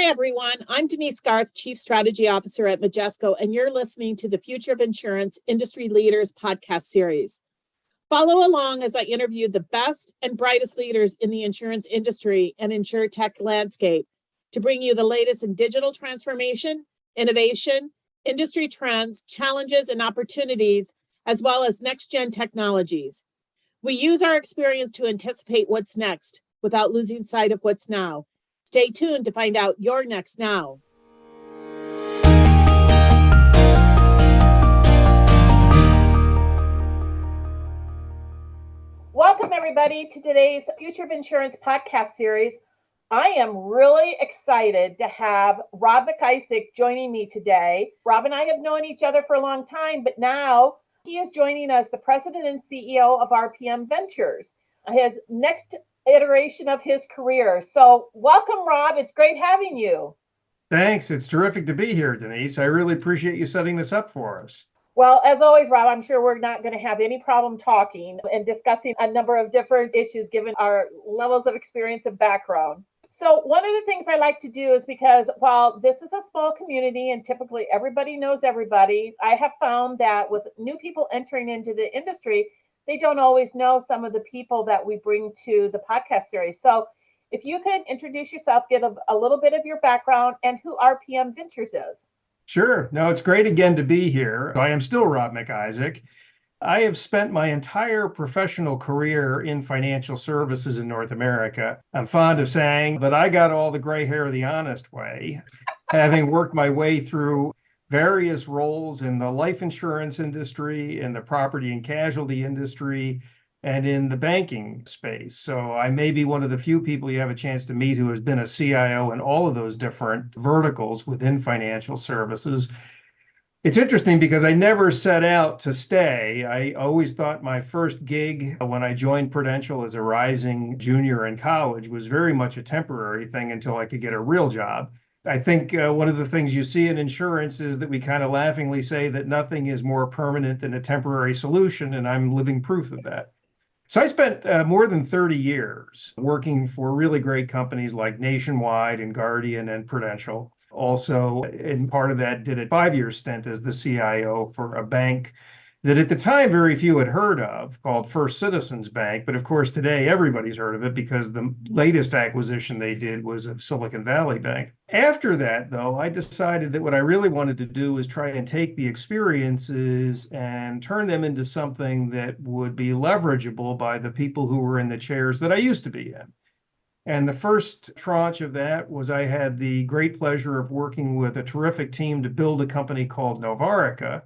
Hi, everyone. I'm Denise Garth, Chief Strategy Officer at Majesco, and you're listening to the Future of Insurance Industry Leaders podcast series. Follow along as I interview the best and brightest leaders in the insurance industry and insurtech landscape to bring you the latest in digital transformation, innovation, industry trends, challenges, and opportunities, as well as next-gen technologies. We use our experience to anticipate what's next without losing sight of what's now. Stay tuned to find out your next now. Welcome, everybody, to today's Future of Insurance podcast series. I am really excited to have Rob McIsaac joining me today. Rob and I have known each other for a long time, but now he is joining us, the president and CEO of RPM Ventures, his next iteration of his career. So welcome, Rob. It's great having you. Thanks. It's terrific to be here, Denise. I really appreciate you setting this up for us. Well, as always, Rob, I'm sure we're not going to have any problem talking and discussing a number of different issues given our levels of experience and background. So one of the things I like to do is because while this is a small community and typically everybody knows everybody, I have found that with new people entering into the industry, they don't always know some of the people that we bring to the podcast series. So if you could introduce yourself, give a little bit of your background and who RPM Ventures is. Sure. No, it's great again to be here. I am still Rob McIsaac. I have spent my entire professional career in financial services in North America. I'm fond of saying that I got all the gray hair the honest way, having worked my way through various roles in the life insurance industry, in the property and casualty industry, and in the banking space. So I may be one of the few people you have a chance to meet who has been a CIO in all of those different verticals within financial services. It's interesting because I never set out to stay. I always thought my first gig when I joined Prudential as a rising junior in college was very much a temporary thing until I could get a real job. I think one of the things you see in insurance is that we kind of laughingly say that nothing is more permanent than a temporary solution, and I'm living proof of that. So I spent more than 30 years working for really great companies like Nationwide and Guardian and Prudential. Also, in part of that, did a 5-year stint as the CIO for a bank that at the time very few had heard of, called First Citizens Bank. But of course, today everybody's heard of it because the latest acquisition they did was of Silicon Valley Bank. After that, though, I decided that what I really wanted to do was try and take the experiences and turn them into something that would be leverageable by the people who were in the chairs that I used to be in. And the first tranche of that was I had the great pleasure of working with a terrific team to build a company called Novarica.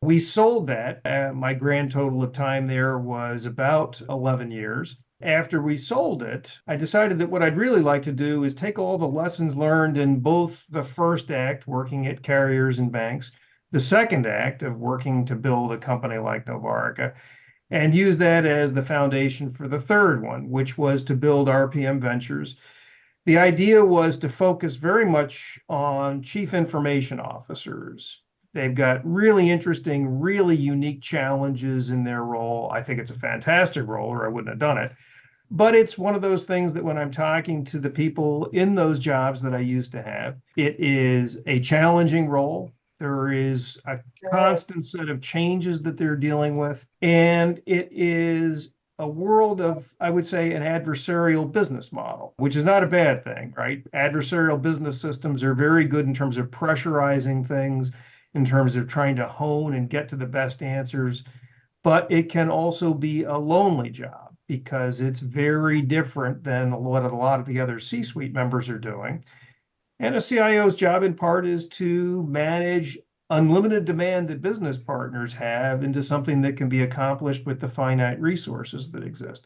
We sold that. My grand total of time there was about 11 years. After we sold it, I decided that what I'd really like to do is take all the lessons learned in both the first act, working at carriers and banks, the second act of working to build a company like Novarica, and use that as the foundation for the third one, which was to build RPM Ventures. The idea was to focus very much on chief information officers. They've got really interesting, really unique challenges in their role. I think it's a fantastic role, or I wouldn't have done it. But it's one of those things that when I'm talking to the people in those jobs that I used to have, it is a challenging role. There is a constant set of changes that they're dealing with. And it is a world of, I would say, an adversarial business model, which is not a bad thing, right? Adversarial business systems are very good in terms of pressurizing things, in terms of trying to hone and get to the best answers. But it can also be a lonely job because it's very different than what a lot of the other C-suite members are doing. And a CIO's job in part is to manage unlimited demand that business partners have into something that can be accomplished with the finite resources that exist.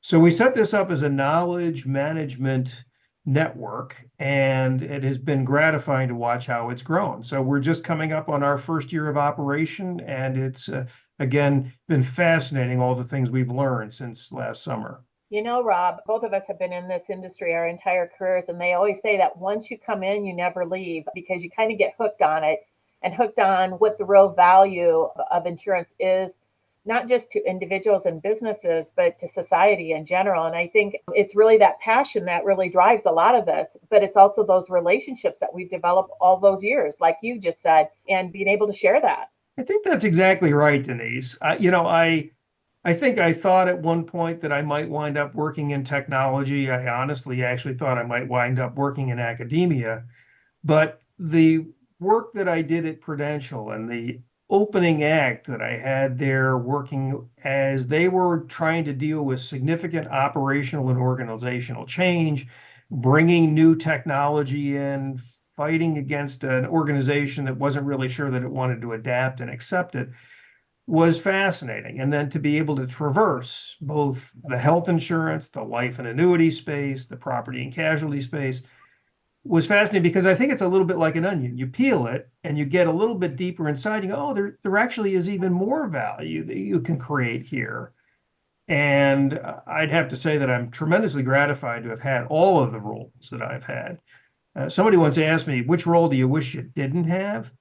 So we set this up as a knowledge management network, and it has been gratifying to watch how it's grown. So we're just coming up on our first year of operation, and it's, again, been fascinating, all the things we've learned since last summer. You know, Rob, both of us have been in this industry our entire careers, and they always say that once you come in, you never leave because you kind of get hooked on it and hooked on what the real value of insurance is not just to individuals and businesses, but to society in general. And I think it's really that passion that really drives a lot of this, but it's also those relationships that we've developed all those years, like you just said, and being able to share that. I think that's exactly right, Denise. I think I thought at one point that I might wind up working in technology. I honestly actually thought I might wind up working in academia. But the work that I did at Prudential and the opening act that I had there working as they were trying to deal with significant operational and organizational change, bringing new technology in, fighting against an organization that wasn't really sure that it wanted to adapt and accept it, was fascinating. And then to be able to traverse both the health insurance, the life and annuity space, the property and casualty space was fascinating because I think it's a little bit like an onion. You peel it and you get a little bit deeper inside. You go, oh, there actually is even more value that you can create here. And I'd have to say that I'm tremendously gratified to have had all of the roles that I've had. Somebody once asked me, which role do you wish you didn't have?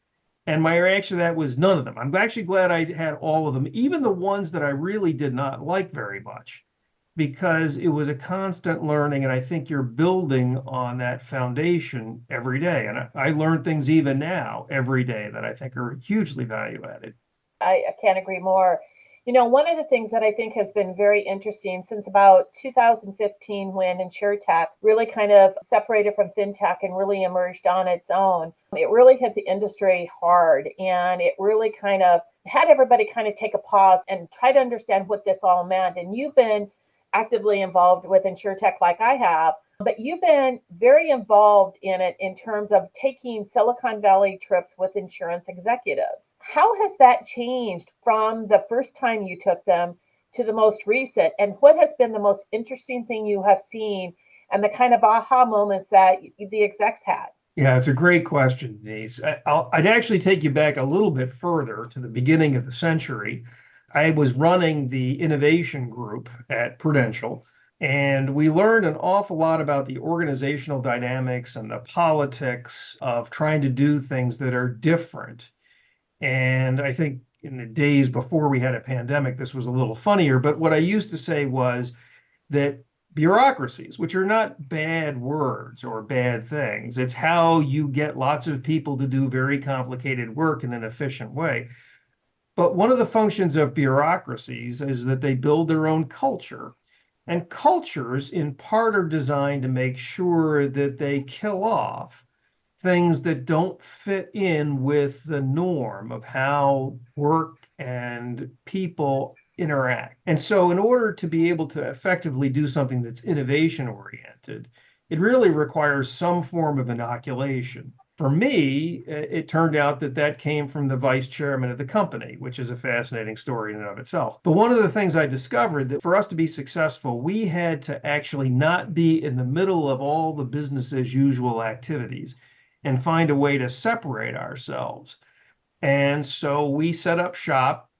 And my reaction to that was none of them. I'm actually glad I had all of them, even the ones that I really did not like very much, because it was a constant learning. And I think you're building on that foundation every day. And I learn things even now every day that I think are hugely value added. I can't agree more. One of the things that I think has been very interesting since about 2015, when insurtech really kind of separated from fintech and really emerged on its own, it really hit the industry hard. And it really kind of had everybody kind of take a pause and try to understand what this all meant. And you've been actively involved with insurtech like I have, but you've been very involved in it in terms of taking Silicon Valley trips with insurance executives. How has that changed from the first time you took them to the most recent? And what has been the most interesting thing you have seen and the kind of aha moments that the execs had? Yeah, it's a great question, Denise. I'd actually take you back a little bit further to the beginning of the century. I was running the innovation group at Prudential, and we learned an awful lot about the organizational dynamics and the politics of trying to do things that are different. And I think in the days before we had a pandemic, this was a little funnier. But what I used to say was that bureaucracies, which are not bad words or bad things, it's how you get lots of people to do very complicated work in an efficient way. But one of the functions of bureaucracies is that they build their own culture. And cultures, in part, are designed to make sure that they kill off things that don't fit in with the norm of how work and people interact. And so in order to be able to effectively do something that's innovation oriented, it really requires some form of inoculation. For me, it turned out that came from the vice chairman of the company, which is a fascinating story in and of itself. But one of the things I discovered that for us to be successful, we had to actually not be in the middle of all the business as usual activities and find a way to separate ourselves. And so we set up shop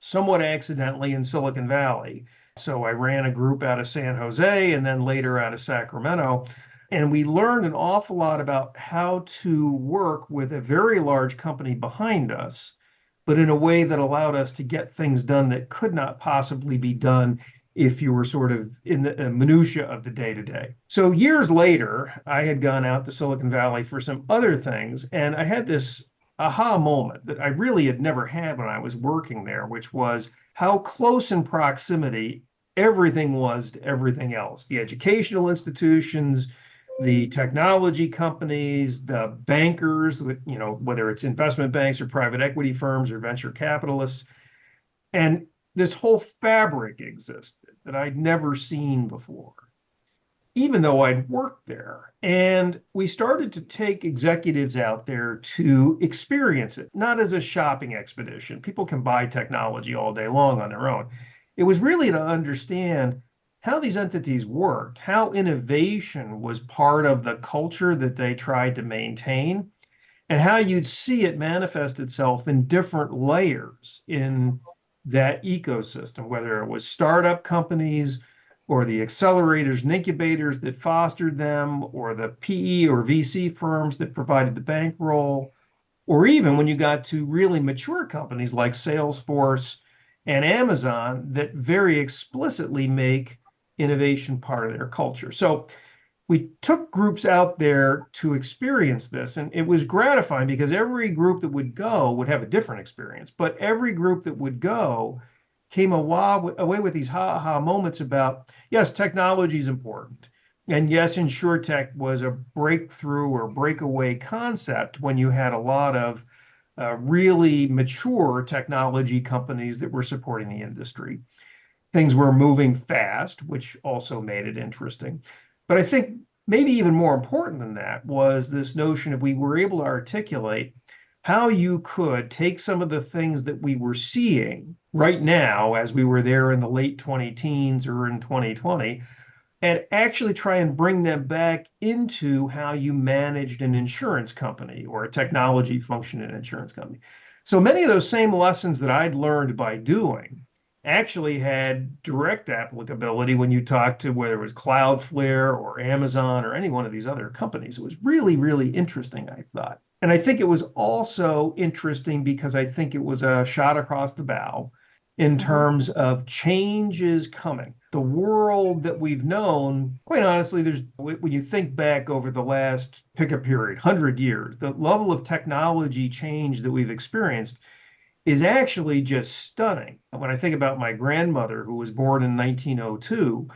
somewhat accidentally in Silicon Valley. So I ran a group out of San Jose and then later out of Sacramento. And we learned an awful lot about how to work with a very large company behind us, but in a way that allowed us to get things done that could not possibly be done if you were sort of in the minutia of the day-to-day. So years later, I had gone out to Silicon Valley for some other things, and I had this aha moment that I really had never had when I was working there, which was how close in proximity everything was to everything else. The educational institutions, the technology companies, the bankers, whether it's investment banks or private equity firms or venture capitalists. And this whole fabric existed that I'd never seen before, even though I'd worked there. And we started to take executives out there to experience it, not as a shopping expedition. People can buy technology all day long on their own. It was really to understand how these entities worked, how innovation was part of the culture that they tried to maintain, and how you'd see it manifest itself in different layers in that ecosystem, whether it was startup companies or the accelerators and incubators that fostered them, or the PE or VC firms that provided the bankroll, or even when you got to really mature companies like Salesforce and Amazon that very explicitly make innovation part of their culture. So we took groups out there to experience this, and it was gratifying because every group that would go would have a different experience, but every group that would go came away with these ha-ha moments about, yes, technology is important. And yes, insurtech was a breakthrough or breakaway concept when you had a lot of really mature technology companies that were supporting the industry. Things were moving fast, which also made it interesting. But I think maybe even more important than that was this notion of we were able to articulate how you could take some of the things that we were seeing right now as we were there in the late 2010s or in 2020 and actually try and bring them back into how you managed an insurance company or a technology function in an insurance company. So many of those same lessons that I'd learned by doing actually had direct applicability when you talk to whether it was Cloudflare or Amazon or any one of these other companies. It was really, really interesting, I thought. And I think it was also interesting because I think it was a shot across the bow in terms of change is coming. The world that we've known, quite honestly, when you think back over the last, pick a period, 100 years, the level of technology change that we've experienced is actually just stunning. When I think about my grandmother, who was born in 1902,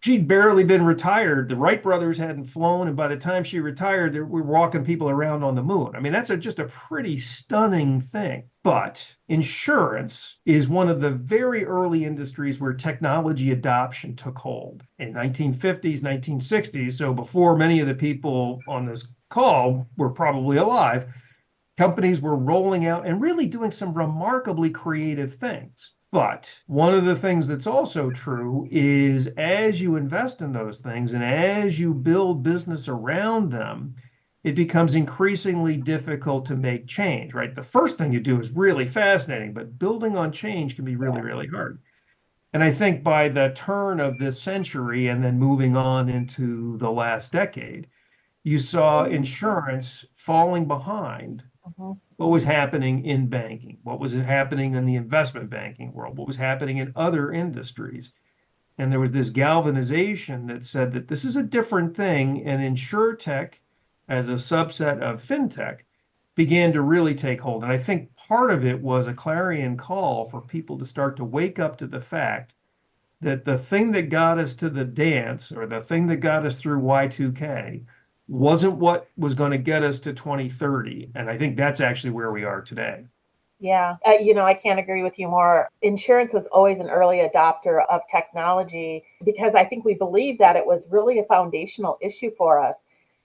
she'd barely been retired. The Wright brothers hadn't flown, and by the time she retired, we were walking people around on the moon. I mean, that's just a pretty stunning thing. But insurance is one of the very early industries where technology adoption took hold in 1950s, 1960s. So before many of the people on this call were probably alive, companies were rolling out and really doing some remarkably creative things. But one of the things that's also true is as you invest in those things and as you build business around them, it becomes increasingly difficult to make change, right? The first thing you do is really fascinating, but building on change can be really, really hard. And I think by the turn of this century and then moving on into the last decade, you saw insurance falling behind what was happening in banking, what was happening in the investment banking world, what was happening in other industries. And there was this galvanization that said that this is a different thing, and insurtech, as a subset of fintech, began to really take hold. And I think part of it was a clarion call for people to start to wake up to the fact that the thing that got us to the dance or the thing that got us through Y2K wasn't what was going to get us to 2030. And I think that's actually where we are today. Yeah, I can't agree with you more. Insurance was always an early adopter of technology because I think we believed that it was really a foundational issue for us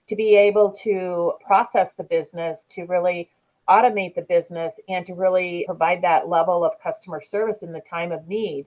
to be able to process the business, to really automate the business, and to really provide that level of customer service in the time of need.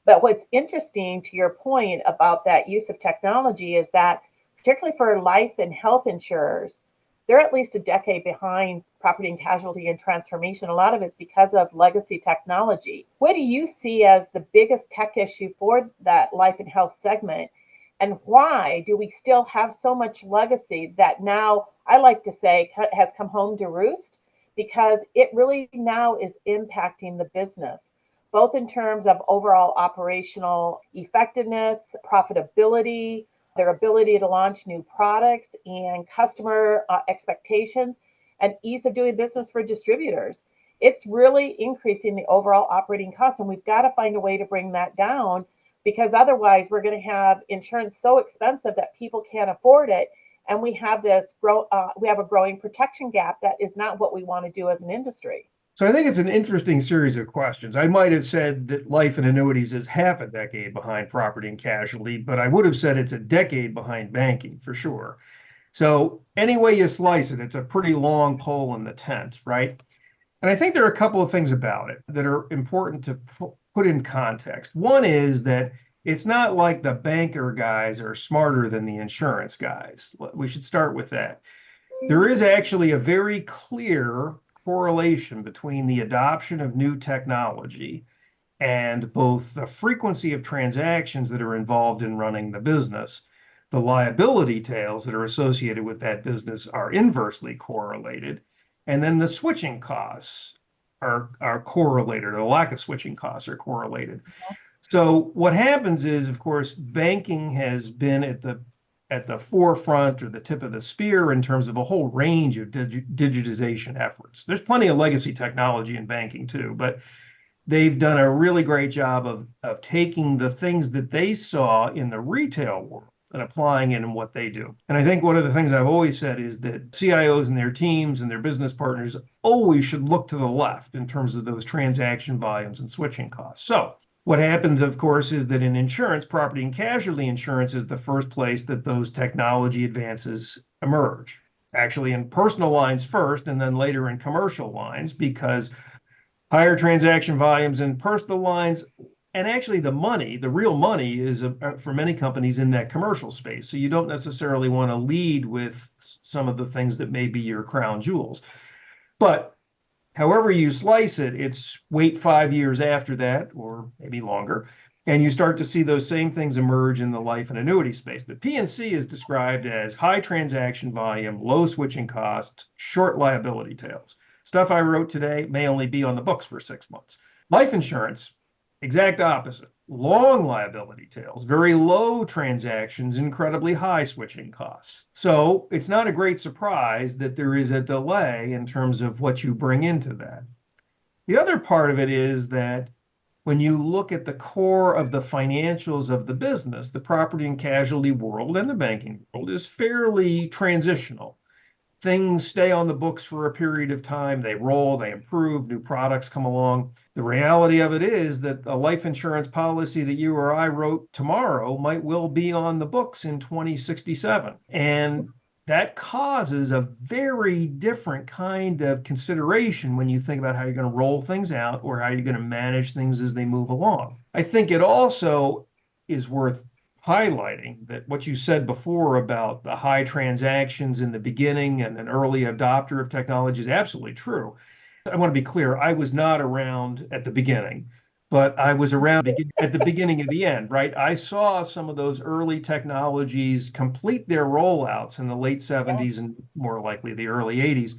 But what's interesting to your point about that use of technology is that particularly for life and health insurers, they're at least a decade behind property and casualty and transformation. A lot of it's because of legacy technology. What do you see as the biggest tech issue for that life and health segment? And why do we still have so much legacy that now, I like to say, has come home to roost? Because it really now is impacting the business, both in terms of overall operational effectiveness, profitability, their ability to launch new products and customer expectations, and ease of doing business for distributors. It's really increasing the overall operating cost, and we've got to find a way to bring that down because otherwise we're going to have insurance so expensive that people can't afford it, and we have a growing protection gap that is not what we want to do as an industry. So I think it's an interesting series of questions. I might have said that life and annuities is half a decade behind property and casualty, but I would have said it's a decade behind banking for sure. So any way you slice it, it's a pretty long pole in the tent, right? And I think there are a couple of things about it that are important to put in context. One is that it's not like the banker guys are smarter than the insurance guys. We should start with that. There is actually a very clear correlation between the adoption of new technology and both the frequency of transactions that are involved in running the business. The liability tails that are associated with that business are inversely correlated. And then the switching costs are correlated, or the lack of switching costs are correlated. So what happens is, of course, banking has been at the forefront or the tip of the spear in terms of a whole range of digitization efforts. There's plenty of legacy technology in banking too, but they've done a really great job of taking the things that they saw in the retail world and applying it in what they do. And I think one of the things I've always said is that CIOs and their teams and their business partners always should look to the left in terms of those transaction volumes and switching costs. So what happens, of course, is that in insurance, property and casualty insurance is the first place that those technology advances emerge. Actually, in personal lines first, and then later in commercial lines, because higher transaction volumes in personal lines, and actually the real money is for many companies in that commercial space. So you don't necessarily want to lead with some of the things that may be your crown jewels. But however you slice it, it's wait 5 years after that, or maybe longer, and you start to see those same things emerge in the life and annuity space. But P&C is described as high transaction volume, low switching cost, short liability tails. Stuff I wrote today may only be on the books for 6 months. Life insurance, exact opposite. Long liability tails, very low transactions, incredibly high switching costs. So it's not a great surprise that there is a delay in terms of what you bring into that. The other part of it is that when you look at the core of the financials of the business, the property and casualty world and the banking world is fairly transitional. Things stay on the books for a period of time, they roll, they improve, new products come along. The reality of it is that a life insurance policy that you or I wrote tomorrow might well be on the books in 2067. And that causes a very different kind of consideration when you think about how you're going to roll things out or how you're going to manage things as they move along. I think it also is worth highlighting that what you said before about the high transactions in the beginning and an early adopter of technology is absolutely true. I want to be clear, I was not around at the beginning, but I was around at the beginning of the end, right? I saw some of those early technologies complete their rollouts in the late 70s and more likely the early 80s.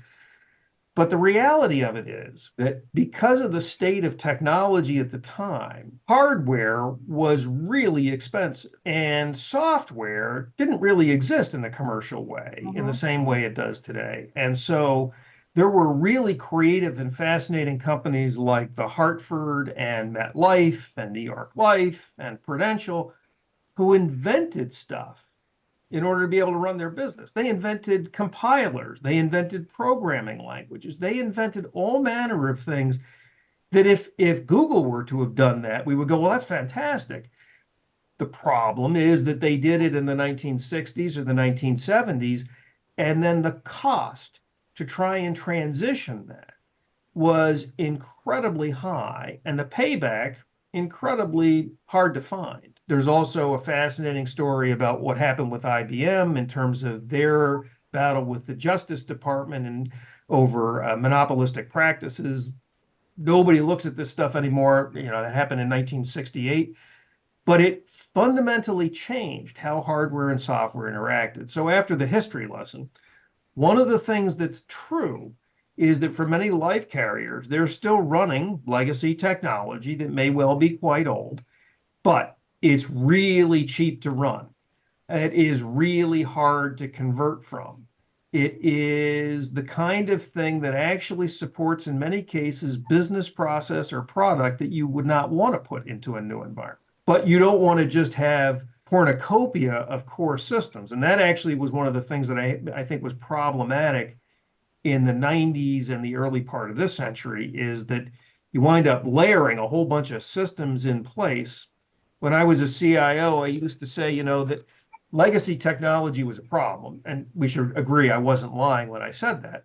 But the reality of it is that because of the state of technology at the time, hardware was really expensive and software didn't really exist in a commercial way in the same way it does today. And so there were really creative and fascinating companies like the Hartford and MetLife and New York Life and Prudential who invented stuff in order to be able to run their business. They invented compilers, they invented programming languages, they invented all manner of things that if Google were to have done that, we would go, well, that's fantastic. The problem is that they did it in the 1960s or the 1970s, and then the cost to try and transition that was incredibly high, and the payback incredibly hard to find. There's also a fascinating story about what happened with IBM in terms of their battle with the Justice Department and over monopolistic practices. Nobody looks at this stuff anymore. You know, that happened in 1968, but it fundamentally changed how hardware and software interacted. So after the history lesson, one of the things that's true is that for many life carriers, they're still running legacy technology that may well be quite old, but it's really cheap to run. It is really hard to convert from. It is the kind of thing that actually supports, in many cases, business process or product that you would not want to put into a new environment. But you don't want to just have cornucopia of core systems. And that actually was one of the things that I think was problematic in the 90s and the early part of this century, is that you wind up layering a whole bunch of systems in place. When I was a CIO, I used to say, that legacy technology was a problem. And we should agree, I wasn't lying when I said that.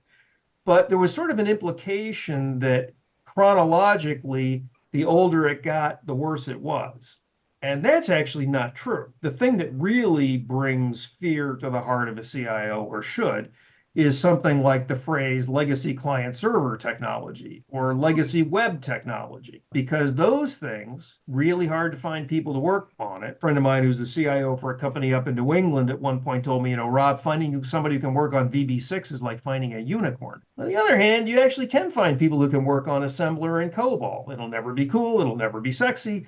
But there was sort of an implication that chronologically, the older it got, the worse it was. And that's actually not true. The thing that really brings fear to the heart of a CIO, or should, is something like the phrase legacy client server technology or legacy web technology, because those things really hard to find people to work on it. A friend of mine who's the CIO for a company up in New England at one point told me, Rob, finding somebody who can work on VB6 is like finding a unicorn. On the other hand, you actually can find people who can work on assembler and COBOL. It'll never be cool, it'll never be sexy,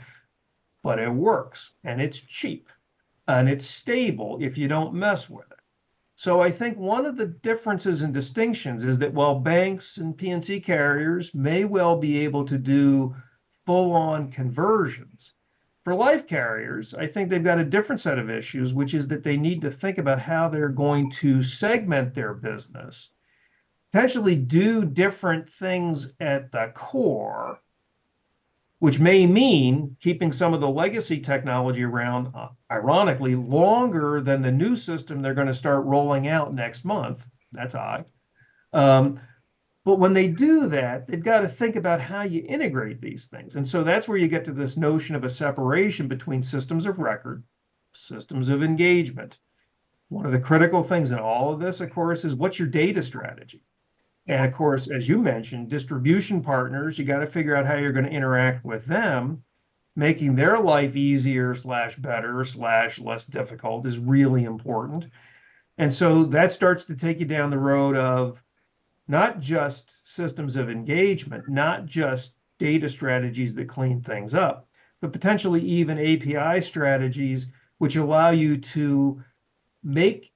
but it works and it's cheap and it's stable if you don't mess with it. So I think one of the differences and distinctions is that while banks and P&C carriers may well be able to do full-on conversions, for life carriers, I think they've got a different set of issues, which is that they need to think about how they're going to segment their business, potentially do different things at the core, which may mean keeping some of the legacy technology around, ironically, longer than the new system they're going to start rolling out next month. That's odd. But when they do that, they've got to think about how you integrate these things. And so that's where you get to this notion of a separation between systems of record, systems of engagement. One of the critical things in all of this, of course, is what's your data strategy? And of course, as you mentioned, distribution partners, you got to figure out how you're going to interact with them. Making their life easier / better / less difficult is really important. And so that starts to take you down the road of not just systems of engagement, not just data strategies that clean things up, but potentially even API strategies which allow you to make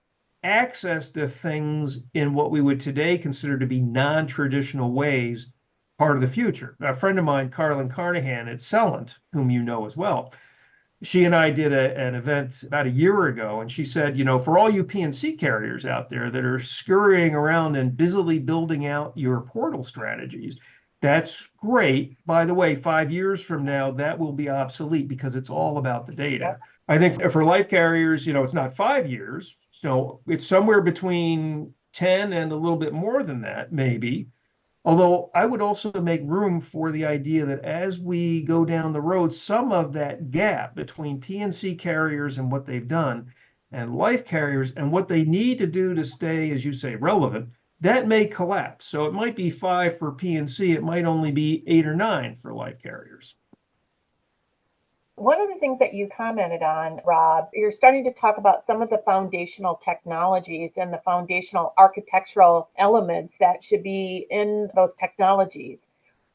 access to things in what we would today consider to be non-traditional ways part of the future. A friend of mine, Carlin Carnahan at Celent, whom you know as well, she and I did an event about a year ago, and she said, for all you P&C carriers out there that are scurrying around and busily building out your portal strategies, that's great. By the way, 5 years from now, that will be obsolete because it's all about the data. I think for life carriers, it's not 5 years. So it's somewhere between 10 and a little bit more than that, maybe. Although I would also make room for the idea that as we go down the road, some of that gap between P&C carriers and what they've done and life carriers and what they need to do to stay, as you say, relevant, that may collapse. So it might be 5 for P&C, it might only be 8 or 9 for life carriers. One of the things that you commented on, Rob, you're starting to talk about some of the foundational technologies and the foundational architectural elements that should be in those technologies.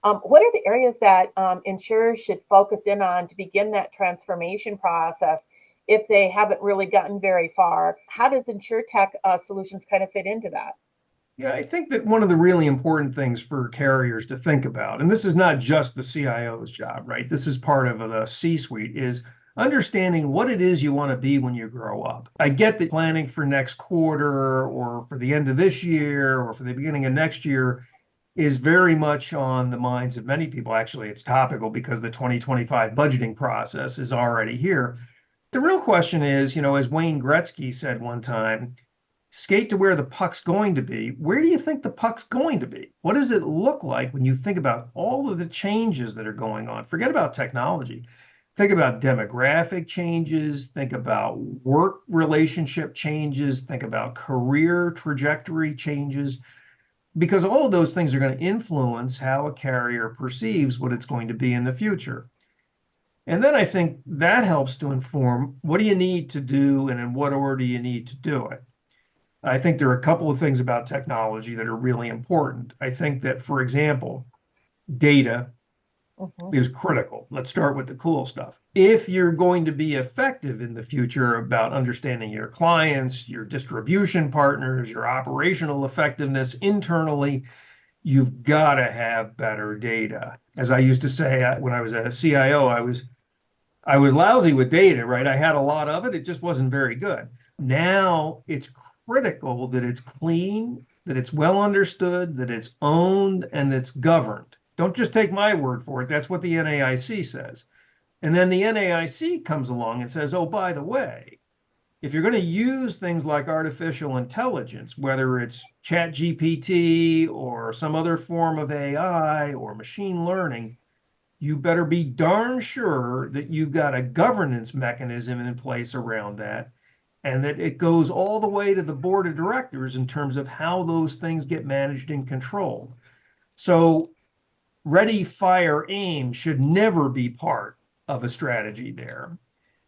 What are the areas that insurers should focus in on to begin that transformation process if they haven't really gotten very far? How does insurtech solutions kind of fit into that? Yeah, I think that one of the really important things for carriers to think about, and this is not just the CIO's job, right? This is part of the C-suite, is understanding what it is you want to be when you grow up. I get that planning for next quarter or for the end of this year or for the beginning of next year is very much on the minds of many people. Actually, it's topical because the 2025 budgeting process is already here. The real question is, as Wayne Gretzky said one time, skate to where the puck's going to be. Where do you think the puck's going to be? What does it look like when you think about all of the changes that are going on? Forget about technology. Think about demographic changes. Think about work relationship changes. Think about career trajectory changes. Because all of those things are going to influence how a carrier perceives what it's going to be in the future. And then I think that helps to inform what do you need to do and in what order you need to do it. I think there are a couple of things about technology that are really important. I think that, for example, data is critical. Let's start with the cool stuff. If you're going to be effective in the future about understanding your clients, your distribution partners, your operational effectiveness internally, you've got to have better data. As I used to say when I was a CIO, I was lousy with data, right? I had a lot of it. It just wasn't very good. Now it's critical that it's clean, that it's well understood, that it's owned, and that's governed. Don't just take my word for it. That's what the NAIC says. And then the NAIC comes along and says, oh, by the way, if you're going to use things like artificial intelligence, whether it's ChatGPT or some other form of AI or machine learning, you better be darn sure that you've got a governance mechanism in place around that. and that it goes all the way to the board of directors in terms of how those things get managed and controlled. So ready, fire, aim should never be part of a strategy there.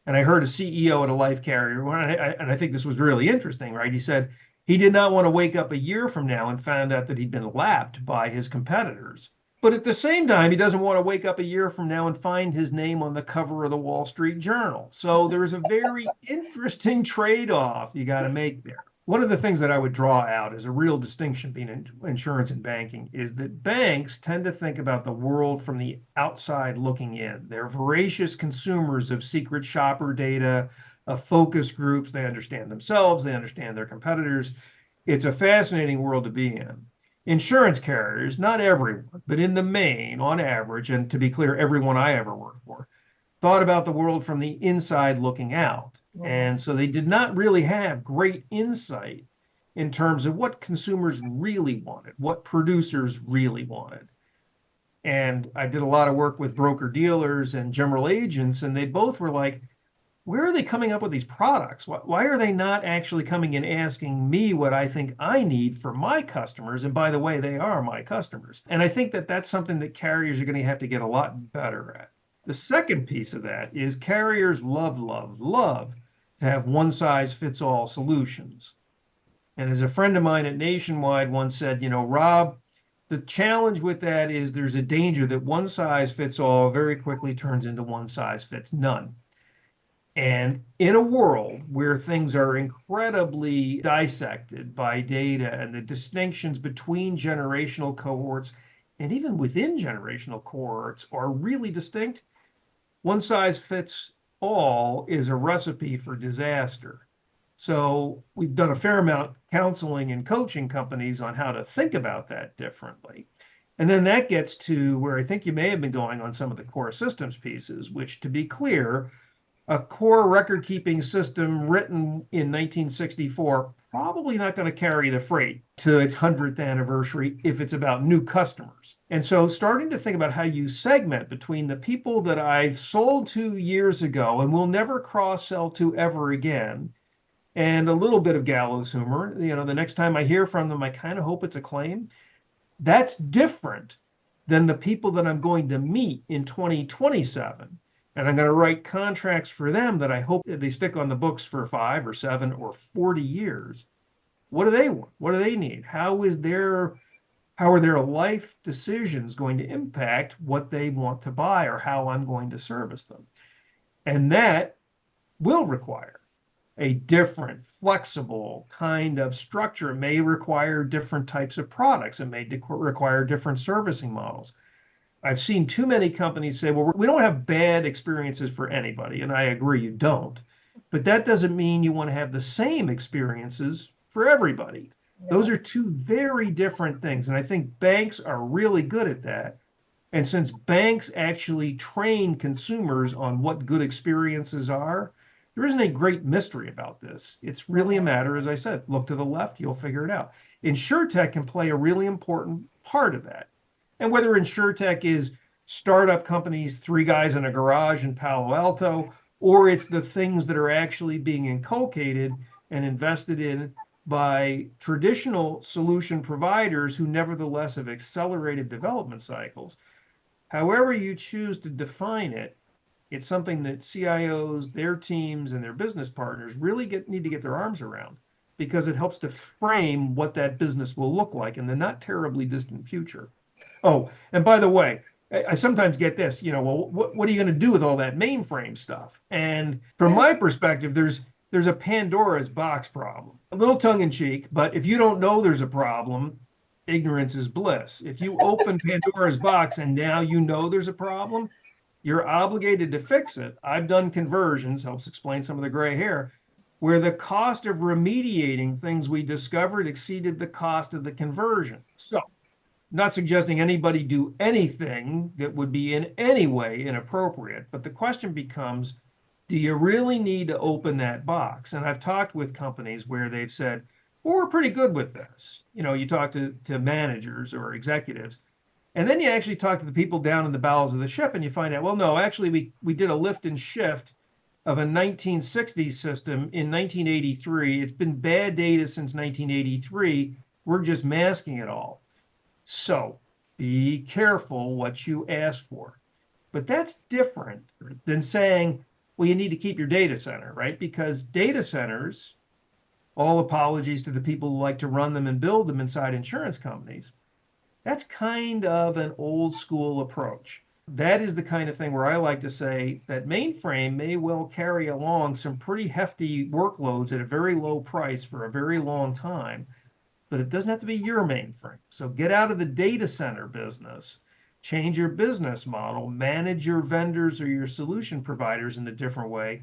And I heard a CEO at a life carrier, and I think this was really interesting, right? He said he did not want to wake up a year from now and find out that he'd been lapped by his competitors. But at the same time, he doesn't want to wake up a year from now and find his name on the cover of the Wall Street Journal. So there's a very interesting trade-off you got to make there. One of the things that I would draw out as a real distinction between insurance and banking is that banks tend to think about the world from the outside looking in. They're voracious consumers of secret shopper data, of focus groups. They understand themselves, they understand their competitors. It's a fascinating world to be in. Insurance carriers, not everyone, but in the main, on average, and to be clear, everyone I ever worked for, thought about the world from the inside looking out. And so they did not really have great insight in terms of what consumers really wanted, what producers really wanted. And I did a lot of work with broker dealers and general agents, and they both were like, where are they coming up with these products? Why are they not actually coming and asking me what I think I need for my customers? And by the way, they are my customers. And I think that that's something that carriers are going to have to get a lot better at. The second piece of that is carriers love to have one-size-fits-all solutions. And as a friend of mine at Nationwide once said, Rob, the challenge with that is there's a danger that one size fits all very quickly turns into one size fits none. And in a world where things are incredibly dissected by data and the distinctions between generational cohorts and even within generational cohorts are really distinct, one size fits all is a recipe for disaster. So we've done a fair amount of counseling and coaching companies on how to think about that differently. And then that gets to where I think you may have been going on some of the core systems pieces, which, to be clear, a core record-keeping system written in 1964 probably not going to carry the freight to its 100th anniversary if it's about new customers. And so starting to think about how you segment between the people that I've sold to years ago and will never cross-sell to ever again, and a little bit of gallows humor, the next time I hear from them, I kind of hope it's a claim. That's different than the people that I'm going to meet in 2027. And I'm going to write contracts for them that I hope they stick on the books for 5 or 7 or 40 years. What do they want? What do they need? How are their life decisions going to impact what they want to buy or how I'm going to service them? And that will require a different, flexible kind of structure. It may require different types of products. It may require different servicing models. I've seen too many companies say, well, we don't have bad experiences for anybody. And I agree, you don't. But that doesn't mean you want to have the same experiences for everybody. No. Those are two very different things. And I think banks are really good at that. And since banks actually train consumers on what good experiences are, there isn't a great mystery about this. It's really a matter, as I said, look to the left, you'll figure it out. Insurtech can play a really important part of that. And whether insurtech is startup companies, 3 guys in a garage in Palo Alto, or it's the things that are actually being inculcated and invested in by traditional solution providers who nevertheless have accelerated development cycles, however you choose to define it, it's something that CIOs, their teams, and their business partners really need to get their arms around, because it helps to frame what that business will look like in the not terribly distant future. Oh, and by the way, I sometimes get this, well, what are you going to do with all that mainframe stuff? And from my perspective, there's a Pandora's box problem. A little tongue in cheek, but if you don't know there's a problem, ignorance is bliss. If you open Pandora's box and now you know there's a problem, you're obligated to fix it. I've done conversions, helps explain some of the gray hair, where the cost of remediating things we discovered exceeded the cost of the conversion. So, not suggesting anybody do anything that would be in any way inappropriate, but the question becomes, do you really need to open that box? And I've talked with companies where they've said, well, we're pretty good with this. You talk to managers or executives, and then you actually talk to the people down in the bowels of the ship and you find out, well, no, actually we did a lift and shift of a 1960s system in 1983. It's been bad data since 1983. We're just masking it all. So be careful what you ask for. But that's different than saying, well, you need to keep your data center, right? Because data centers, all apologies to the people who like to run them and build them inside insurance companies, that's kind of an old school approach. That is the kind of thing where I like to say that mainframe may well carry along some pretty hefty workloads at a very low price for a very long time, but it doesn't have to be your mainframe. So get out of the data center business, change your business model, manage your vendors or your solution providers in a different way.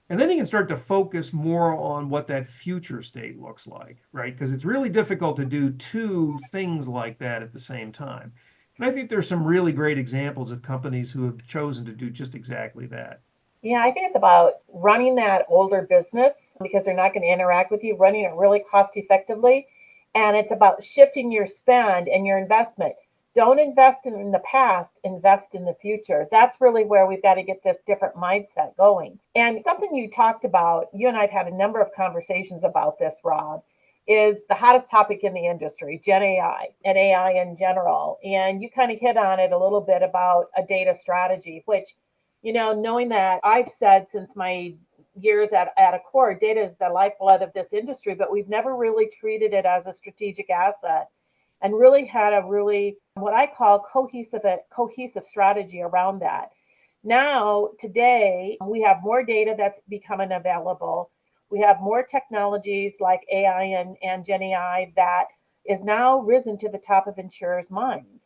And then you can start to focus more on what that future state looks like, right? Because it's really difficult to do two things like that at the same time. And I think there's some really great examples of companies who have chosen to do just exactly that. Yeah, I think it's about running that older business because they're not going to interact with you, running it really cost effectively. And it's about shifting your spend and your investment. Don't invest in the past, invest in the future. That's really where we've got to get this different mindset going. And something you talked about, you and I have had a number of conversations about this, Rob, is the hottest topic in the industry, GenAI and AI in general. And you kind of hit on it a little bit about a data strategy, which, knowing that I've said since my years at Accord, data is the lifeblood of this industry, but we've never really treated it as a strategic asset and really had a really what I call cohesive strategy around that. Now, today, we have more data that's becoming available. We have more technologies like AI and GenAI that is now risen to the top of insurers' minds.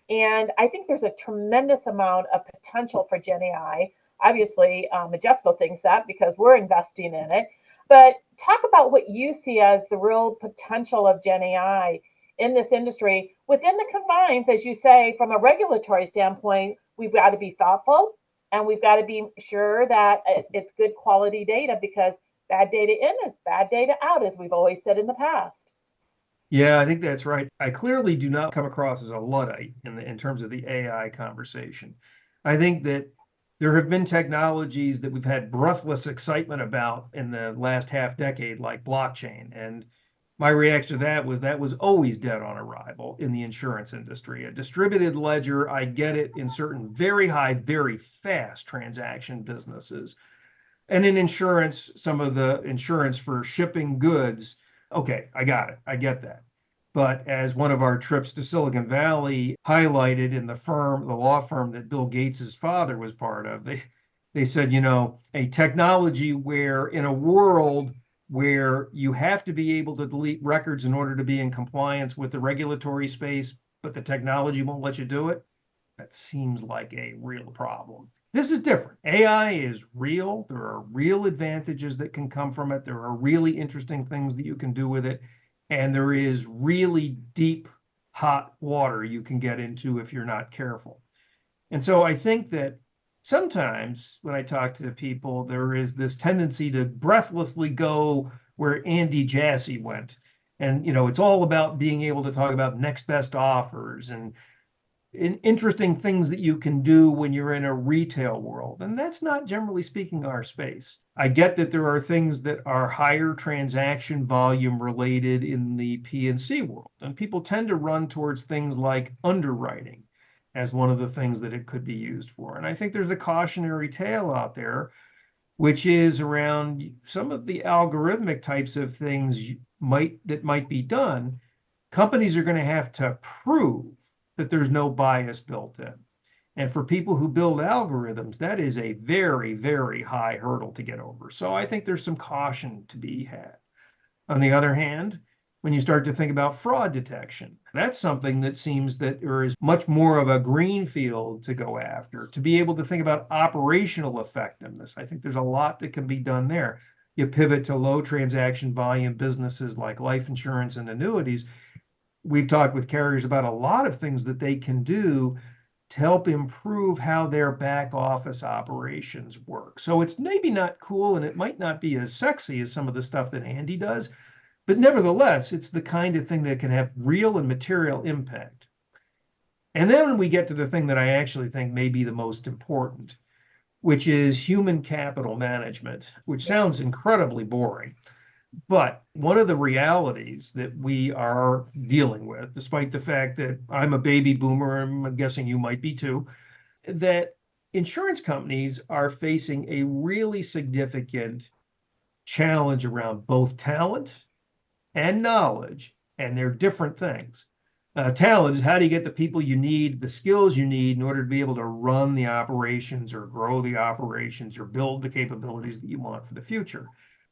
And I think there's a tremendous amount of potential for GenAI. Obviously, Majesco thinks that because we're investing in it. But talk about what you see as the real potential of GenAI in this industry within the confines, as you say, from a regulatory standpoint. We've got to be thoughtful and we've got to be sure that it's good quality data because bad data in is bad data out, as we've always said in the past. Yeah, I think that's right. I clearly do not come across as a Luddite in terms of the AI conversation. I think that there have been technologies that we've had breathless excitement about in the last half decade, like blockchain. And my reaction to that was always dead on arrival in the insurance industry. A distributed ledger, I get it in certain very high, very fast transaction businesses. And in insurance, some of the insurance for shipping goods, okay, I got it. I get that. But as one of our trips to Silicon Valley highlighted in the law firm that Bill Gates's father was part of, they said, a technology where in a world where you have to be able to delete records in order to be in compliance with the regulatory space, but the technology won't let you do it, that seems like a real problem. This is different. AI is real. There are real advantages that can come from it. There are really interesting things that you can do with it. And there is really deep, hot water you can get into if you're not careful. And so I think that sometimes when I talk to people, there is this tendency to breathlessly go where Andy Jassy went. And, it's all about being able to talk about next best offers and interesting things that you can do when you're in a retail world. And that's not, generally speaking, our space. I get that there are things that are higher transaction volume related in the P&C world. And people tend to run towards things like underwriting as one of the things that it could be used for. And I think there's a cautionary tale out there, which is around some of the algorithmic types of things that might be done. Companies are going to have to prove that there's no bias built in. And for people who build algorithms, that is a very, very high hurdle to get over. So I think there's some caution to be had. On the other hand, when you start to think about fraud detection, that's something that seems that there is much more of a green field to go after, to be able to think about operational effectiveness. I think there's a lot that can be done there. You pivot to low transaction volume businesses like life insurance and annuities. We've talked with carriers about a lot of things that they can do to help improve how their back office operations work. So it's maybe not cool and it might not be as sexy as some of the stuff that Andy does, but nevertheless, it's the kind of thing that can have real and material impact. And then when we get to the thing that I actually think may be the most important, which is human capital management, which sounds incredibly boring. But one of the realities that we are dealing with, despite the fact that I'm a baby boomer, and I'm guessing you might be too, that insurance companies are facing a really significant challenge around both talent and knowledge, and they're different things. Talent is how do you get the people you need, the skills you need in order to be able to run the operations or grow the operations or build the capabilities that you want for the future.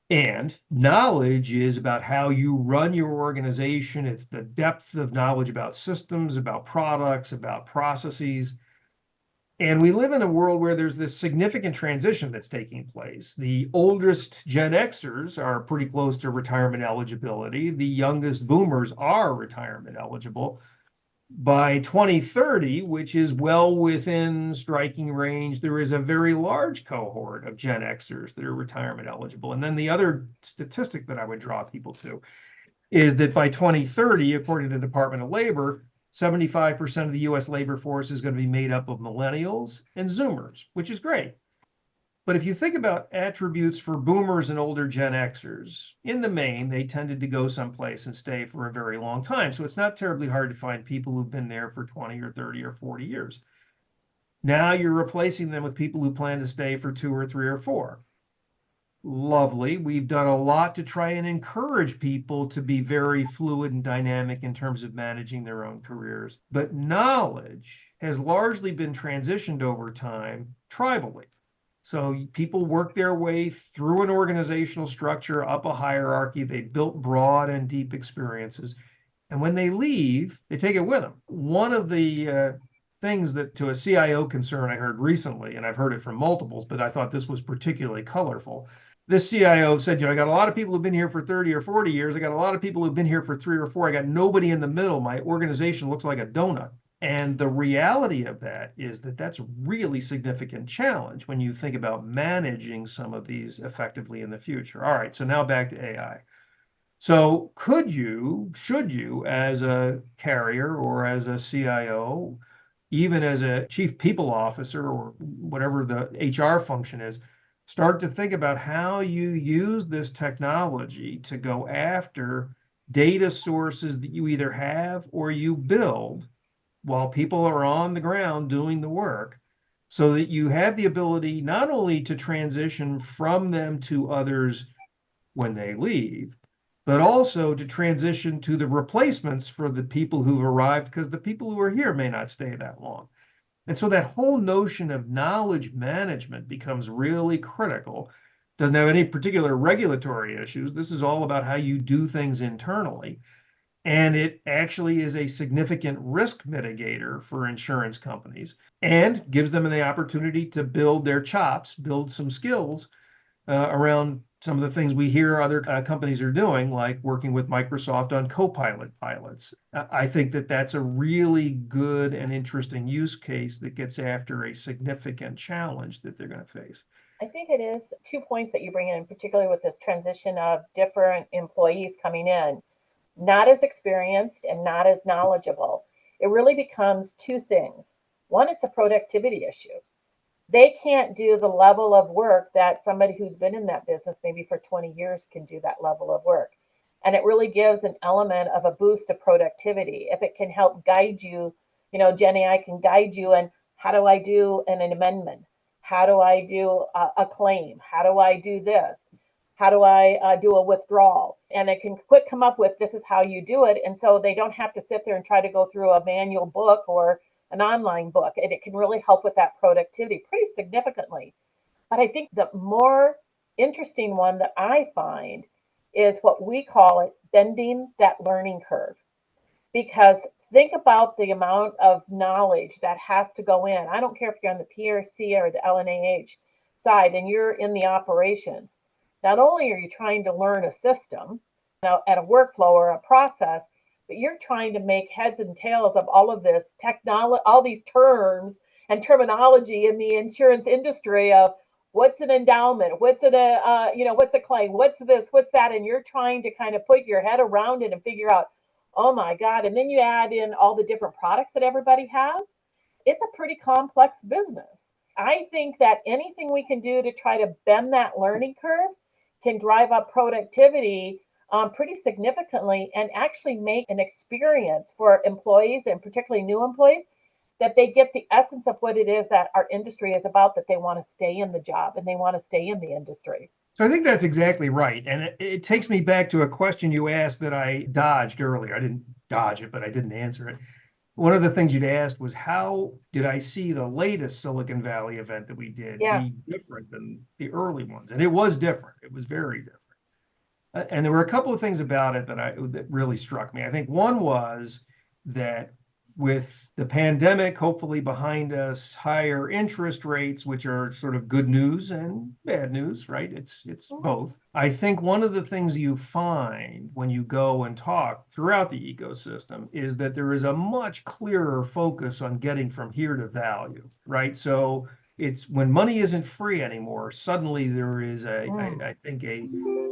And knowledge is about how you run your organization. It's the depth of knowledge about systems, about products, about processes. And we live in a world where there's this significant transition that's taking place. The oldest Gen Xers are pretty close to retirement eligibility. The youngest boomers are retirement eligible. By 2030, which is well within striking range, there is a very large cohort of Gen Xers that are retirement eligible. And then the other statistic that I would draw people to is that by 2030, according to the Department of Labor, 75% of the US labor force is going to be made up of millennials and Zoomers, which is great. But if you think about attributes for boomers and older Gen Xers, in the main, they tended to go someplace and stay for a very long time. So it's not terribly hard to find people who've been there for 20 or 30 or 40 years. Now you're replacing them with people who plan to stay for 2 or 3 or 4. Lovely. We've done a lot to try and encourage people to be very fluid and dynamic in terms of managing their own careers. But knowledge has largely been transitioned over time tribally. So people work their way through an organizational structure, up a hierarchy. They built broad and deep experiences. And when they leave, they take it with them. One of the things that to a CIO concern I heard recently, and I've heard it from multiples, but I thought this was particularly colorful. This CIO said, I got a lot of people who've been here for 30 or 40 years. I got a lot of people who've been here for 3 or 4. I got nobody in the middle. My organization looks like a donut. And the reality of that is that that's a really significant challenge when you think about managing some of these effectively in the future. All right, so now back to AI. So should you, as a carrier or as a CIO, even as a chief people officer or whatever the HR function is, start to think about how you use this technology to go after data sources that you either have or you build while people are on the ground doing the work, so that you have the ability not only to transition from them to others when they leave, but also to transition to the replacements for the people who've arrived, because the people who are here may not stay that long. And so that whole notion of knowledge management becomes really critical. Doesn't have any particular regulatory issues. This is all about how you do things internally. And it actually is a significant risk mitigator for insurance companies and gives them the opportunity to build their chops, build some skills around some of the things we hear other companies are doing, like working with Microsoft on Copilot pilots. I think that that's a really good and interesting use case that gets after a significant challenge that they're going to face. I think it is 2 points that you bring in, particularly with this transition of different employees coming in, not as experienced and not as knowledgeable. It really becomes 2 things. One, it's a productivity issue. They can't do the level of work that somebody who's been in that business maybe for 20 years can do that level of work. And it really gives an element of a boost of productivity. If it can help guide you, GenAI can guide you in how do I do an amendment? How do I do a claim? How do I do this? How do I do a withdrawal? And it can quick come up with this is how you do it. And so they don't have to sit there and try to go through a manual book or an online book. And it can really help with that productivity pretty significantly. But I think the more interesting one that I find is what we call it bending that learning curve. Because think about the amount of knowledge that has to go in. I don't care if you're on the PRC or the LNAH side and you're in the operations. Not only are you trying to learn a system and a workflow or a process, but you're trying to make heads and tails of all of this technology, all these terms and terminology in the insurance industry of what's an endowment, what's a claim, what's this, what's that, and you're trying to kind of put your head around it and figure out, oh my God, and then you add in all the different products that everybody has. It's a pretty complex business. I think that anything we can do to try to bend that learning curve can drive up productivity pretty significantly and actually make an experience for employees and particularly new employees that they get the essence of what it is that our industry is about, that they want to stay in the job and they want to stay in the industry. So I think that's exactly right. And it takes me back to a question you asked that I dodged earlier. I didn't dodge it, but I didn't answer it. One of the things you'd asked was, how did I see the latest Silicon Valley event that we did Yeah. be different than the early ones? And it was different. It was very different. And there were a couple of things about it that really struck me. I think one was that with the pandemic hopefully behind us, higher interest rates, which are sort of good news and bad news, right? It's both. I think one of the things you find when you go and talk throughout the ecosystem is that there is a much clearer focus on getting from here to value, right? So it's when money isn't free anymore, suddenly there is I think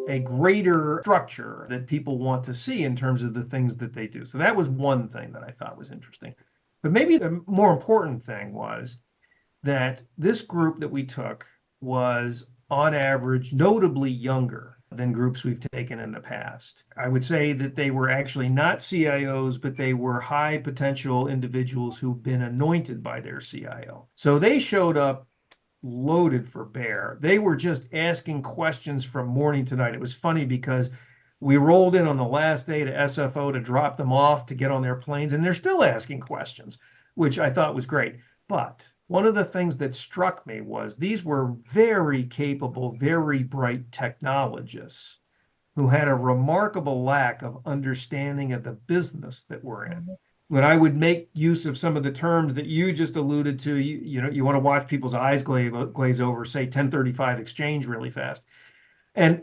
a greater structure that people want to see in terms of the things that they do. So that was one thing that I thought was interesting. But maybe the more important thing was that this group that we took was on average notably younger than groups we've taken in the past. I would say that they were actually not CIOs, but they were high potential individuals who've been anointed by their CIO. So they showed up loaded for bear. They were just asking questions from morning to night. It was funny because we rolled in on the last day to SFO to drop them off to get on their planes, and they're still asking questions, which I thought was great. But one of the things that struck me was these were very capable, very bright technologists who had a remarkable lack of understanding of the business that we're in. When I would make use of some of the terms that you just alluded to, you want to watch people's eyes glaze over, say 1035 exchange really fast. And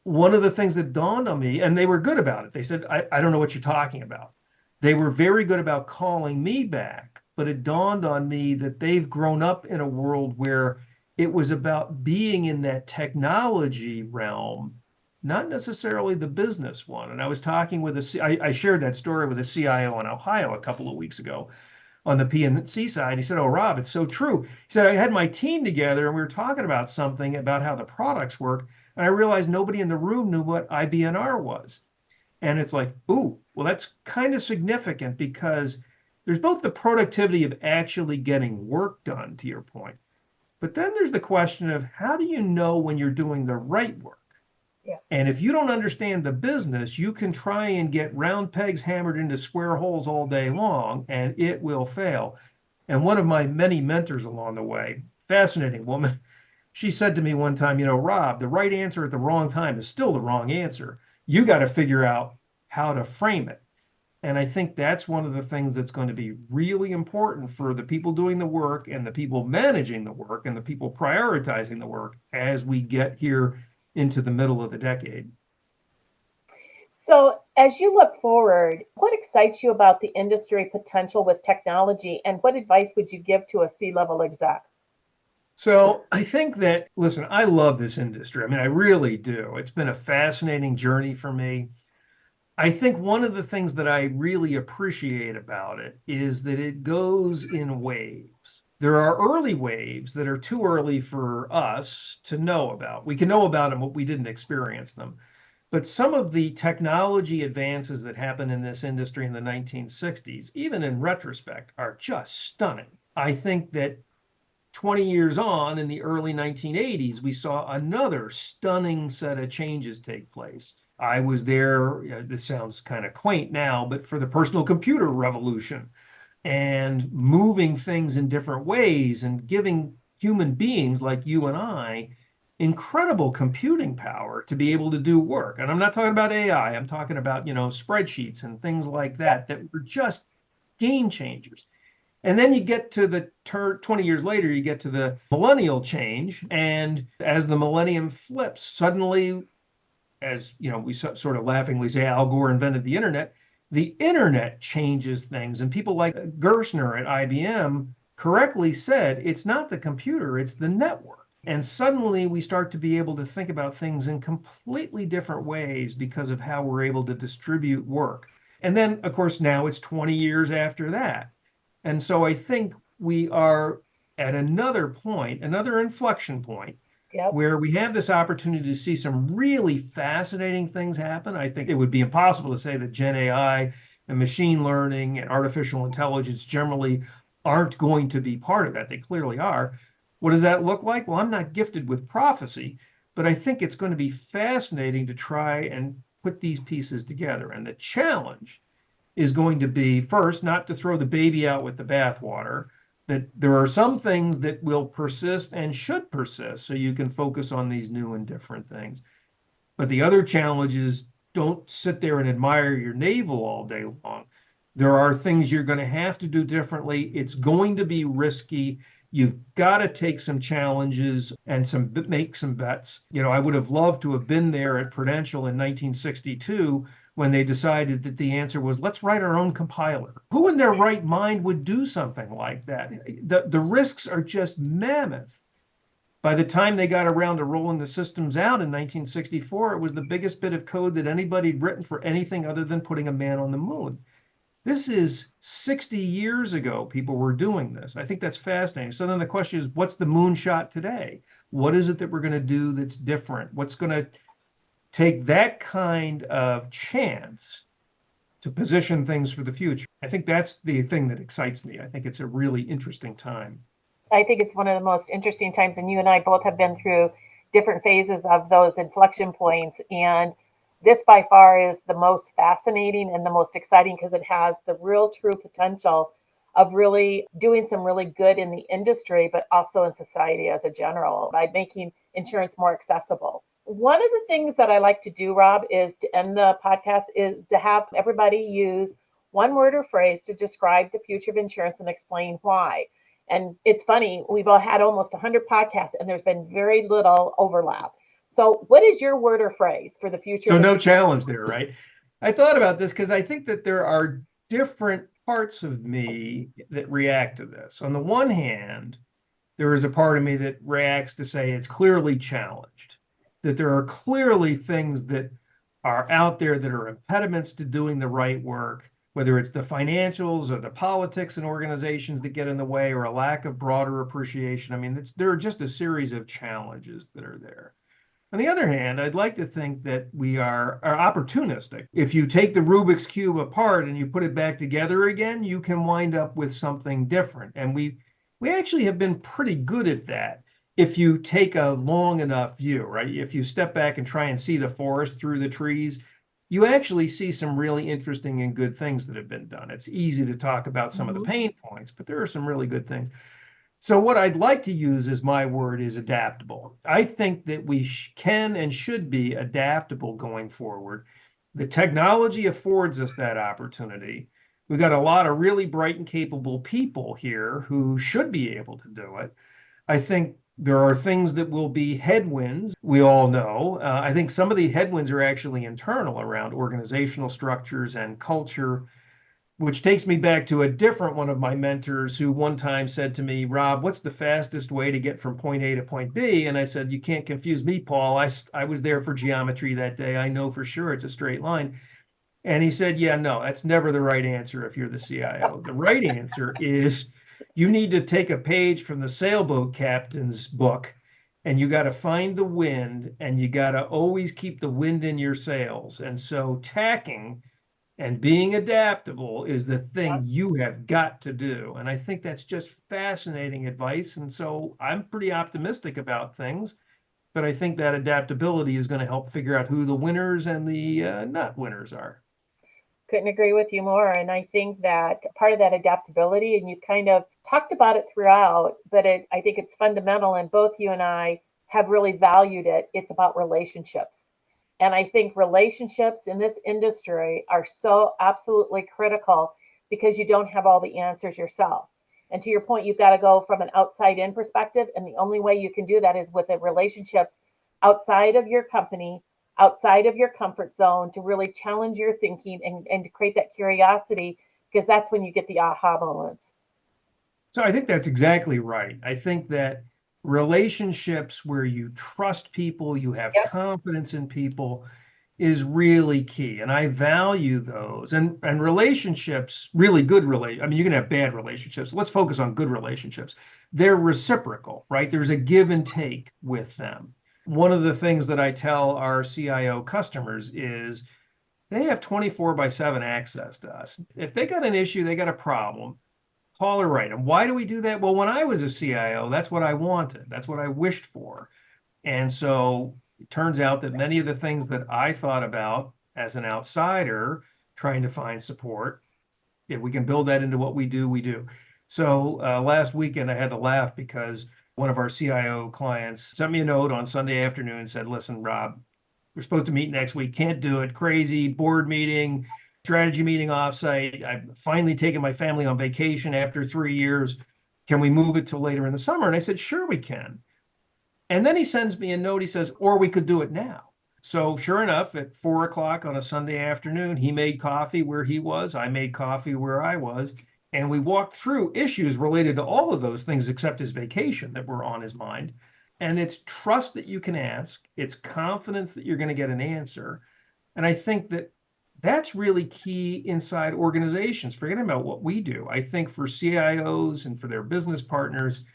one of the things that dawned on me, and they were good about it, they said, I don't know what you're talking about. They were very good about calling me back, but it dawned on me that they've grown up in a world where it was about being in that technology realm, not necessarily the business one. And I was talking with I shared that story with a CIO in Ohio a couple of weeks ago on the P&C side. He said, "Oh, Rob, it's so true." He said, "I had my team together and we were talking about something about how the products work. And I realized nobody in the room knew what IBNR was." And it's like, ooh, well, that's kind of significant because there's both the productivity of actually getting work done, to your point. But then there's the question of how do you know when you're doing the right work? Yeah. And if you don't understand the business, you can try and get round pegs hammered into square holes all day long, and it will fail. And one of my many mentors along the way, fascinating woman, she said to me one time, "Rob, the right answer at the wrong time is still the wrong answer. You got to figure out how to frame it." And I think that's one of the things that's going to be really important for the people doing the work and the people managing the work and the people prioritizing the work as we get here into the middle of the decade. So, as you look forward, what excites you about the industry potential with technology, and what advice would you give to a C-level exec? So I think that, listen, I love this industry. I mean, I really do. It's been a fascinating journey for me. I think one of the things that I really appreciate about it is that it goes in waves. There are early waves that are too early for us to know about. We can know about them, but we didn't experience them. But some of the technology advances that happened in this industry in the 1960s, even in retrospect, are just stunning. I think that 20 years on, in the early 1980s, we saw another stunning set of changes take place. I was there, this sounds kind of quaint now, but for the personal computer revolution and moving things in different ways and giving human beings like you and I incredible computing power to be able to do work. And I'm not talking about AI, I'm talking about, spreadsheets and things like that were just game changers. And then you get to the 20 years later, you get to the millennial change. And as the millennium flips, suddenly, as we sort of laughingly say, Al Gore invented the internet changes things. And people like Gerstner at IBM correctly said, it's not the computer, it's the network. And suddenly we start to be able to think about things in completely different ways because of how we're able to distribute work. And then, of course, now it's 20 years after that. And so I think we are at another point, another inflection point, Yep. where we have this opportunity to see some really fascinating things happen. I think it would be impossible to say that Gen AI and machine learning and artificial intelligence generally aren't going to be part of that. They clearly are. What does that look like? Well, I'm not gifted with prophecy, but I think it's going to be fascinating to try and put these pieces together. And the challenge is going to be, first, not to throw the baby out with the bathwater, that there are some things that will persist and should persist, so you can focus on these new and different things. But the other challenge is, don't sit there and admire your navel all day long. There are things you're going to have to do differently. It's going to be risky. You've got to take some challenges and make some bets. I would have loved to have been there at Prudential in 1962 when they decided that the answer was, let's write our own compiler. Who in their right mind would do something like that? The risks are just mammoth. By the time they got around to rolling the systems out in 1964, it was the biggest bit of code that anybody had written for anything other than putting a man on the moon. This is 60 years ago, people were doing this. I think that's fascinating. So then the question is, what's the moonshot today? What is it that we're going to do that's different? What's going to take that kind of chance to position things for the future? I think that's the thing that excites me. I think it's a really interesting time. I think it's one of the most interesting times, and you and I both have been through different phases of those inflection points. And this by far is the most fascinating and the most exciting because it has the real true potential of really doing some really good in the industry, but also in society as a general by making insurance more accessible. One of the things that I like to do, Rob, is to end the podcast is to have everybody use one word or phrase to describe the future of insurance and explain why. And it's funny, we've all had almost 100 podcasts and there's been very little overlap. So what is your word or phrase for the future? So no challenge there, right? I thought about this because I think that there are different parts of me that react to this. On the one hand, there is a part of me that reacts to say it's clearly challenged, that there are clearly things that are out there that are impediments to doing the right work, whether it's the financials or the politics and organizations that get in the way or a lack of broader appreciation. I mean, there are just a series of challenges that are there. On the other hand, I'd like to think that we are opportunistic. If you take the Rubik's Cube apart and you put it back together again, you can wind up with something different. And we actually have been pretty good at that if you take a long enough view, right? If you step back and try and see the forest through the trees, you actually see some really interesting and good things that have been done. It's easy to talk about some of the pain points, but there are some really good things. So what I'd like to use as my word is adaptable. I think that we can and should be adaptable going forward. The technology affords us that opportunity. We've got a lot of really bright and capable people here who should be able to do it. I think there are things that will be headwinds, we all know. I think some of the headwinds are actually internal around organizational structures and culture, which takes me back to a different one of my mentors who one time said to me, Rob, what's the fastest way to get from point A to point B? And I said, you can't confuse me, Paul. I was there for geometry that day. I know for sure it's a straight line. And he said, yeah, no, that's never the right answer if you're the CIO. The right answer is you need to take a page from the sailboat captain's book and you got to find the wind and you got to always keep the wind in your sails. And so tacking and being adaptable is the thing you have got to do. And I think that's just fascinating advice. And so I'm pretty optimistic about things, but I think that adaptability is going to help figure out who the winners and the not winners are. Couldn't agree with you more. And I think that part of that adaptability, and you kind of talked about it throughout, but I think it's fundamental, and both you and I have really valued it. It's about relationships. And I think relationships in this industry are so absolutely critical because you don't have all the answers yourself. And to your point, you've got to go from an outside in perspective. And the only way you can do that is with the relationships outside of your company, outside of your comfort zone, to really challenge your thinking and to create that curiosity, because that's when you get the aha moments. So I think that's exactly right. I think that relationships where you trust people, you have confidence in people, is really key. And I value those. And relationships, really good relationships. I mean, you can have bad relationships. Let's focus on good relationships. They're reciprocal, right? There's a give and take with them. One of the things that I tell our CIO customers is they have 24/7 access to us. If they got an issue, they got a problem, call or write. And why do we do that? Well, when I was a CIO, that's what I wanted. That's what I wished for. And so it turns out that many of the things that I thought about as an outsider trying to find support, if we can build that into what we do, we do. So last weekend, I had to laugh because one of our CIO clients sent me a note on Sunday afternoon and said, listen, Rob, we're supposed to meet next week. Can't do it. Crazy board meeting, strategy meeting offsite. I've finally taken my family on vacation after 3 years. Can we move it till later in the summer? And I said, sure, we can. And then he sends me a note. He says, or we could do it now. So sure enough, at 4 o'clock on a Sunday afternoon, he made coffee where he was. I made coffee where I was. And we walked through issues related to all of those things except his vacation that were on his mind. And it's trust that you can ask. It's confidence that you're going to get an answer. And I think that that's really key inside organizations. Forgetting about what we do. I think for CIOs and for their business partners,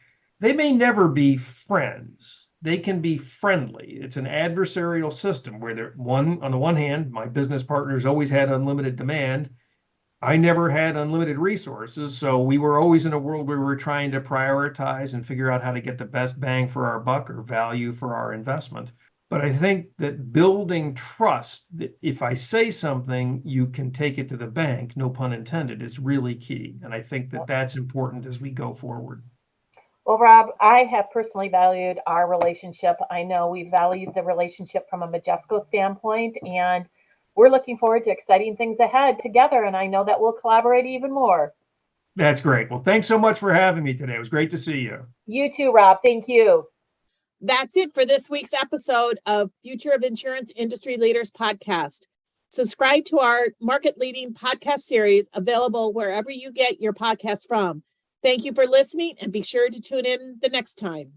they may never be friends. They can be friendly. It's an adversarial system where on the one hand, my business partners always had unlimited demand. I never had unlimited resources. So we were always in a world where we were trying to prioritize and figure out how to get the best bang for our buck or value for our investment. But I think that building trust, that if I say something, you can take it to the bank, no pun intended, is really key. And I think that that's important as we go forward. Well, Rob, I have personally valued our relationship. I know we valued the relationship from a Majesco standpoint, and we're looking forward to exciting things ahead together. And I know that we'll collaborate even more. That's great. Well, thanks so much for having me today. It was great to see you. You too, Rob. Thank you. That's it for this week's episode of Future of Insurance Industry Leaders podcast. Subscribe to our market-leading podcast series available wherever you get your podcast from. Thank you for listening, and be sure to tune in the next time.